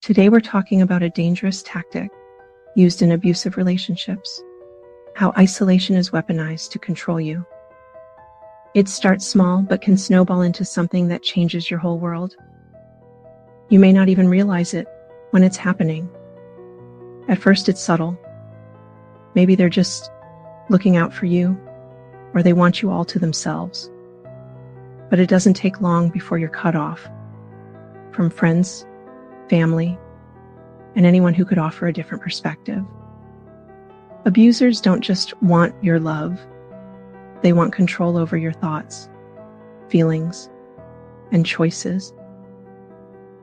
Today we're talking about a dangerous tactic used in abusive relationships, how isolation is weaponized to control you. It starts small but can snowball into something that changes your whole world. You may not even realize it when it's happening. At first it's subtle. Maybe they're just looking out for you, or they want you all to themselves. But it doesn't take long before you're cut off from friends, family, and anyone who could offer a different perspective. Abusers don't just want your love. They want control over your thoughts, feelings, and choices.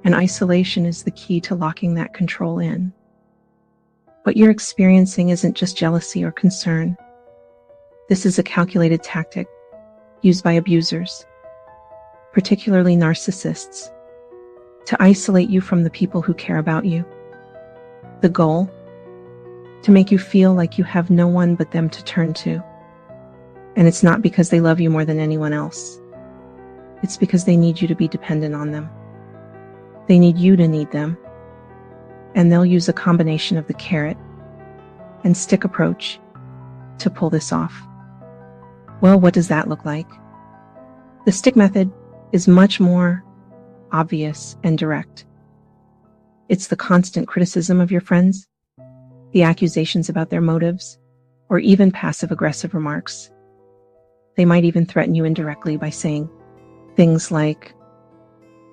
And isolation is the key to locking that control in. What you're experiencing isn't just jealousy or concern. This is a calculated tactic used by abusers, particularly narcissists, to isolate you from the people who care about you. The goal? To make you feel like you have no one but them to turn to. And it's not because they love you more than anyone else. It's because they need you to be dependent on them. They need you to need them. And they'll use a combination of the carrot and stick approach to pull this off. Well, what does that look like? The stick method is much more obvious and direct. It's the constant criticism of your friends, the accusations about their motives, or even passive-aggressive remarks. They might even threaten you indirectly by saying things like,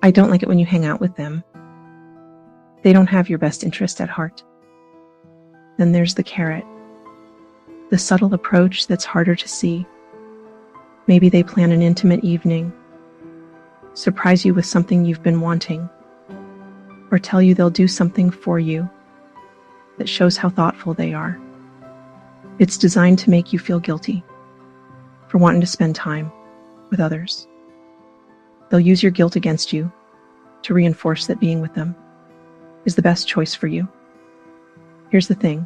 "I don't like it when you hang out with them. They don't have your best interest at heart." Then there's the carrot, the subtle approach that's harder to see. Maybe they plan an intimate evening, surprise you with something you've been wanting, or tell you they'll do something for you that shows how thoughtful they are. It's designed to make you feel guilty for wanting to spend time with others. They'll use your guilt against you to reinforce that being with them is the best choice for you. Here's the thing.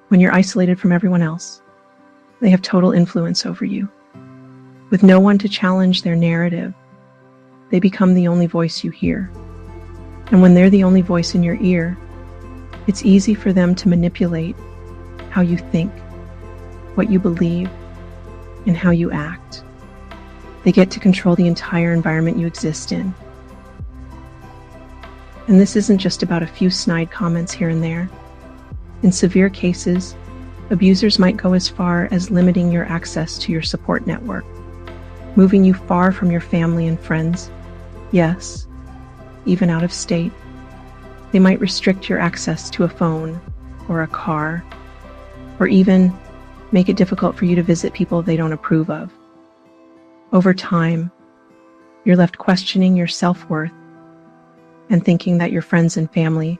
When you're isolated from everyone else, they have total influence over you. With no one to challenge their narrative, they become the only voice you hear. And when they're the only voice in your ear, it's easy for them to manipulate how you think, what you believe, and how you act. They get to control the entire environment you exist in. And this isn't just about a few snide comments here and there. In severe cases, abusers might go as far as limiting your access to your support network, moving you far from your family and friends. Yes, even out of state. They might restrict your access to a phone or a car, or even make it difficult for you to visit people they don't approve of. Over time, you're left questioning your self-worth and thinking that your friends and family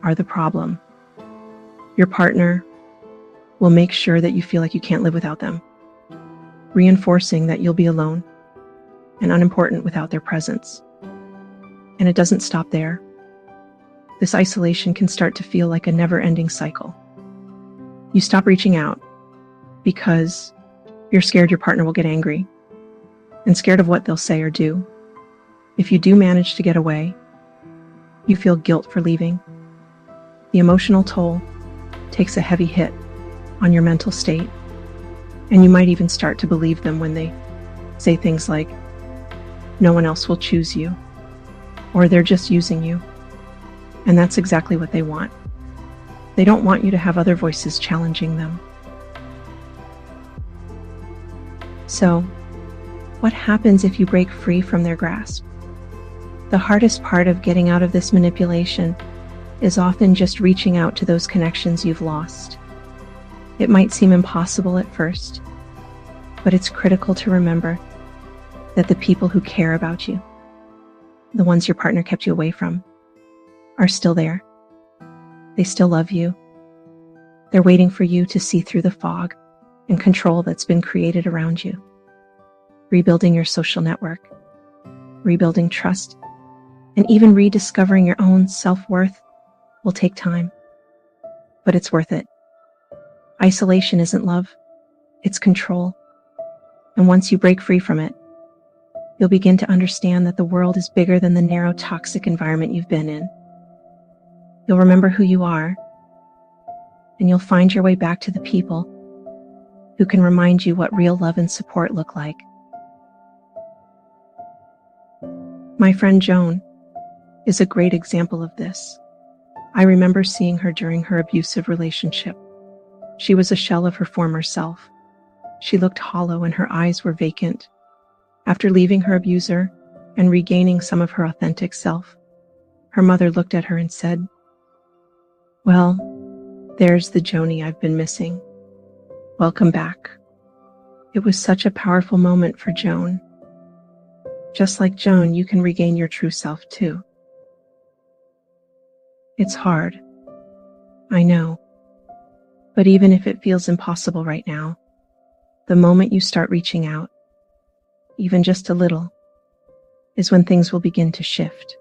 are the problem. Your partner will make sure that you feel like you can't live without them, reinforcing that you'll be alone and unimportant without their presence. And it doesn't stop there. This isolation can start to feel like a never-ending cycle. You stop reaching out because you're scared your partner will get angry and scared of what they'll say or do. If you do manage to get away, you feel guilt for leaving. The emotional toll takes a heavy hit on your mental state, and you might even start to believe them when they say things like, "No one else will choose you," or "They're just using you." And that's exactly what they want. They don't want you to have other voices challenging them. So, what happens if you break free from their grasp? The hardest part of getting out of this manipulation is often just reaching out to those connections you've lost. It might seem impossible at first, but it's critical to remember that the people who care about you, the ones your partner kept you away from, are still there. They still love you. They're waiting for you to see through the fog and control that's been created around you. Rebuilding your social network, rebuilding trust, and even rediscovering your own self-worth will take time, but it's worth it. Isolation isn't love, it's control. And once you break free from it, you'll begin to understand that the world is bigger than the narrow, toxic environment you've been in. You'll remember who you are, and you'll find your way back to the people who can remind you what real love and support look like. My friend Joan is a great example of this. I remember seeing her during her abusive relationship. She was a shell of her former self. She looked hollow and her eyes were vacant. After leaving her abuser and regaining some of her authentic self, her mother looked at her and said, "Well, there's the Joni I've been missing. Welcome back." It was such a powerful moment for Joan. Just like Joan, you can regain your true self too. It's hard, I know. But even if it feels impossible right now, the moment you start reaching out, even just a little, is when things will begin to shift.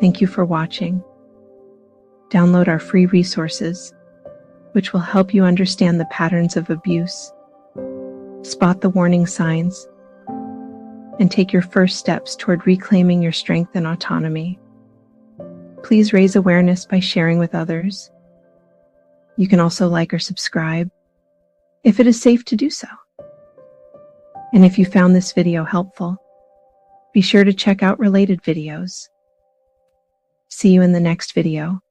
Thank you for watching. Download our free resources, which will help you understand the patterns of abuse, spot the warning signs, and take your first steps toward reclaiming your strength and autonomy. Please raise awareness by sharing with others. You can also like or subscribe if it is safe to do so. And if you found this video helpful, be sure to check out related videos. See you in the next video.